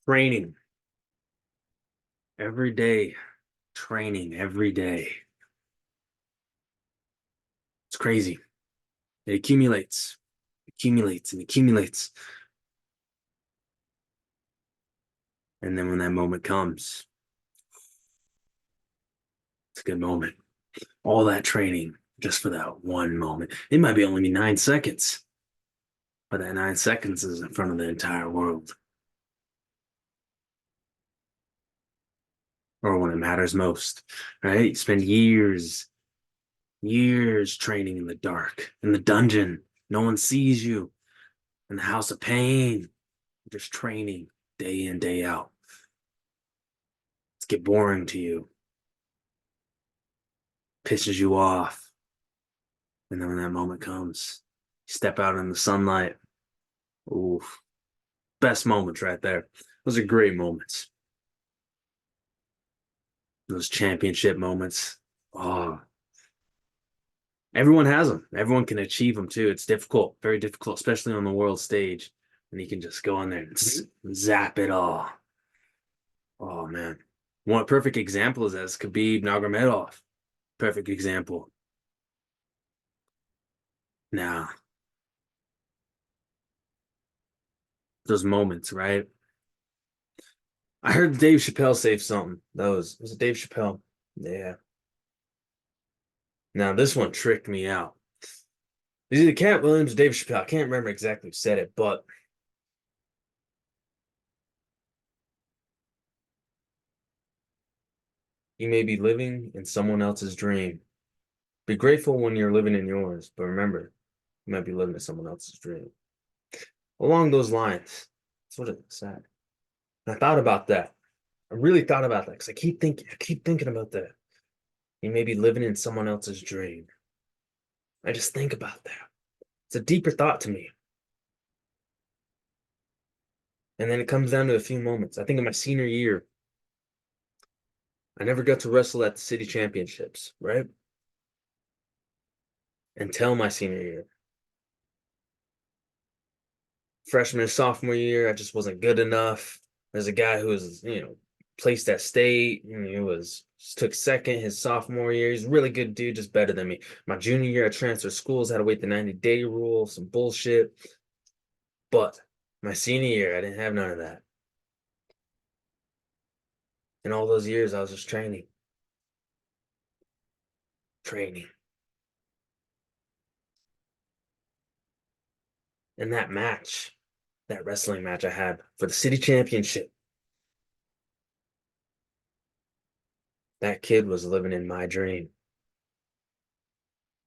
Training every day, training every day. It's crazy. It accumulates, and accumulates. And then when that moment comes, it's a good moment. All that training just for that one moment. It might be only be 9 seconds, but that 9 seconds is in front of the entire world. Or when it matters most, right? You spend years training in the dark, in the dungeon. No one sees you. In the house of pain, just training day in, day out. It's get boring to you, pisses you off. And then when that moment comes, you step out in the sunlight. Ooh, best moments right there. Those are great moments. Those championship moments. Oh, everyone has them. Everyone can achieve them too. It's difficult, very difficult, especially on the world stage. And you can just go in there and zap it all. Oh man. One perfect example is as Khabib Nurmagomedov. Perfect example. Now, those moments, right? I heard Dave Chappelle say something. Was it Dave Chappelle? Yeah. Now this one tricked me out. It's either Cat Williams or Dave Chappelle. I can't remember exactly who said it, but you may be living in someone else's dream. Be grateful when you're living in yours, but remember, you might be living in someone else's dream. Along those lines, that's what it said. And I thought about that. I really thought about that because I keep thinking about that. You may be living in someone else's dream. I just think about that. It's a deeper thought to me. And then it comes down to a few moments. I think in my senior year, I never got to wrestle at the city championships, right? Until my senior year. Freshman and sophomore year, I just wasn't good enough. There's a guy who was, placed at state, and he was took second his sophomore year. He's a really good dude, just better than me. My junior year, I transferred schools, had to wait the 90-day rule, some bullshit. But my senior year, I didn't have none of that. In all those years, I was just training. And that match, that wrestling match I had for the city championship, that kid was living in my dream,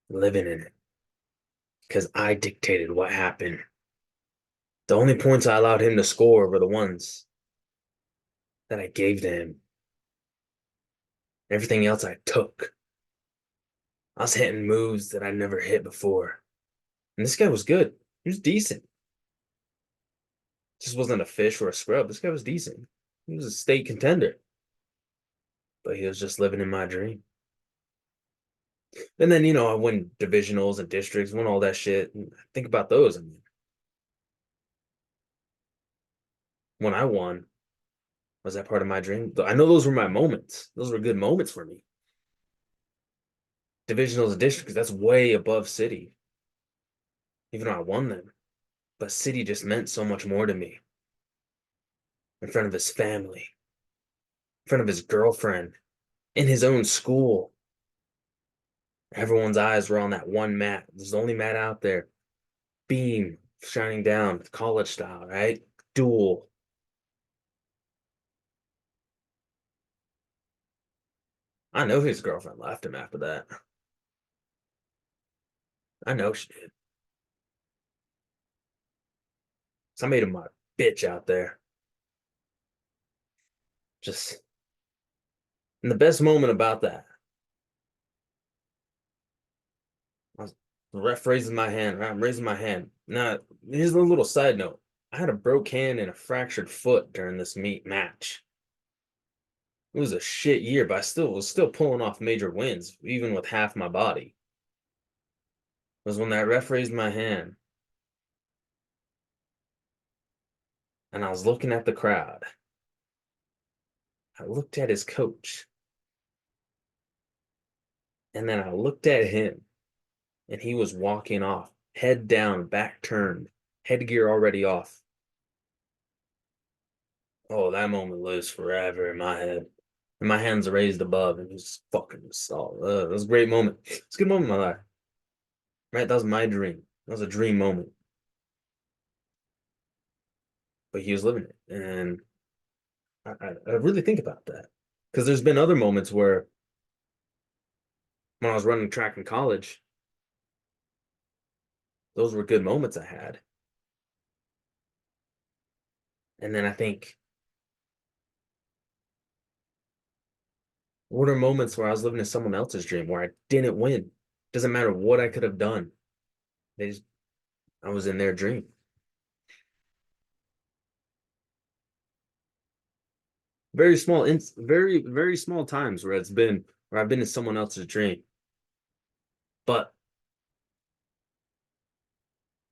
living in it, because I dictated what happened. The only points I allowed him to score were the ones that I gave to him. Everything else I took. I was hitting moves that I never hit before. And this guy was good. He was decent. Just wasn't a fish or a scrub. This guy was decent. He was a state contender. But he was just living in my dream. And then, I won divisionals and districts, won all that shit. And think about those. I mean, when I won, was that part of my dream? I know those were my moments. Those were good moments for me. Divisionals and districts, that's way above city, even though I won them. But city just meant so much more to me. In front of his family, in front of his girlfriend, in his own school. Everyone's eyes were on that one mat. There's the only mat out there. Beam shining down, college style, right? Duel. I know his girlfriend left him after that. I know she did. So I made him my bitch out there. Just, and the best moment about that, I was, the ref raises my hand, right? I'm raising my hand. Now, here's a little side note. I had a broke hand and a fractured foot during this meet match. It was a shit year, but I still was still pulling off major wins, even with half my body. It was when that ref raised my hand and I was looking at the crowd. I looked at his coach, and then I looked at him, and he was walking off, head down, back turned, headgear already off. Oh, that moment lives forever in my head. And my hands are raised above, and he's fucking solid. It was a great moment. It's a good moment in my life. Right? That was my dream. That was a dream moment. But he was living it. And I really think about that. Because there's been other moments where when I was running track in college, those were good moments I had. And then I think, what are moments where I was living in someone else's dream where I didn't win? Doesn't matter what I could have done. Just, I was in their dream. Very small, very small times where I've been in someone else's dream. But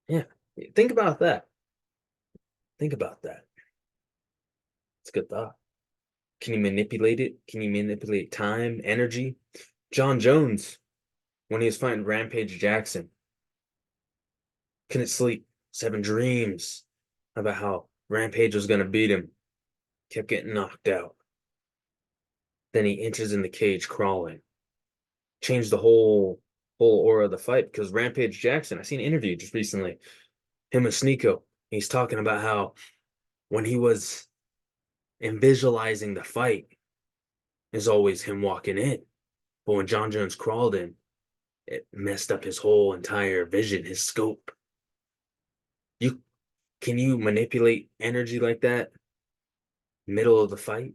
yeah, think about that. Think about that. It's a good thought. Can you manipulate it? Can you manipulate time, energy? John Jones, when he was fighting Rampage Jackson, couldn't sleep, was having dreams about how Rampage was going to beat him, kept getting knocked out. Then he enters in the cage crawling, changed the whole aura of the fight because Rampage Jackson, I seen an interview just recently, him and Sneeko. He's talking about how when he was in visualizing the fight, is always him walking in. But when John Jones crawled in, it messed up his whole entire vision, his scope. You can you manipulate energy like that? Middle of the fight,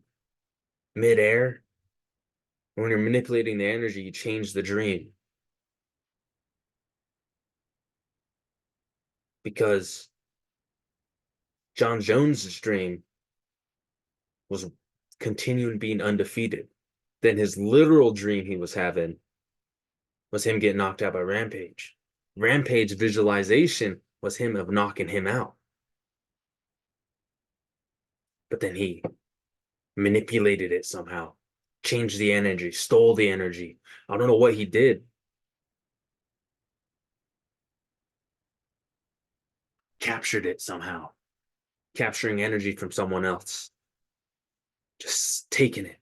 mid-air. When you're manipulating the energy, you change the dream. Because John Jones's dream was continuing being undefeated. Then his literal dream he was having was him getting knocked out by Rampage. Rampage visualization was him of knocking him out. But then he manipulated it somehow, changed the energy, stole the energy. I don't know what he did. Captured it somehow, capturing energy from someone else, just taking it.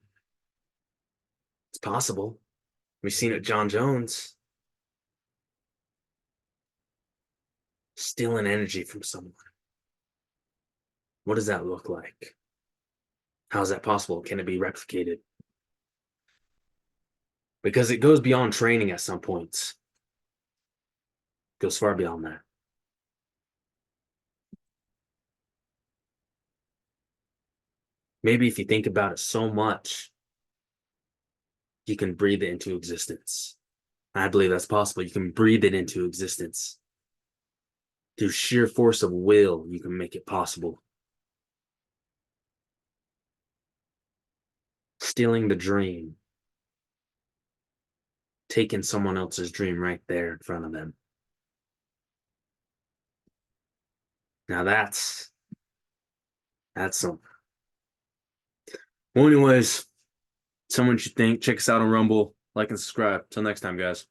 It's possible. We've seen it, John Jones stealing energy from someone. What does that look like? How is that possible? Can it be replicated? Because it goes beyond training at some points. It goes far beyond that. Maybe if you think about it so much, you can breathe it into existence. I believe that's possible. You can breathe it into existence. Through sheer force of will, you can make it possible. Stealing the dream, taking someone else's dream right there in front of them. Now that's something. Well, anyways, someone should think. Check us out on Rumble, like and subscribe. Till next time, guys.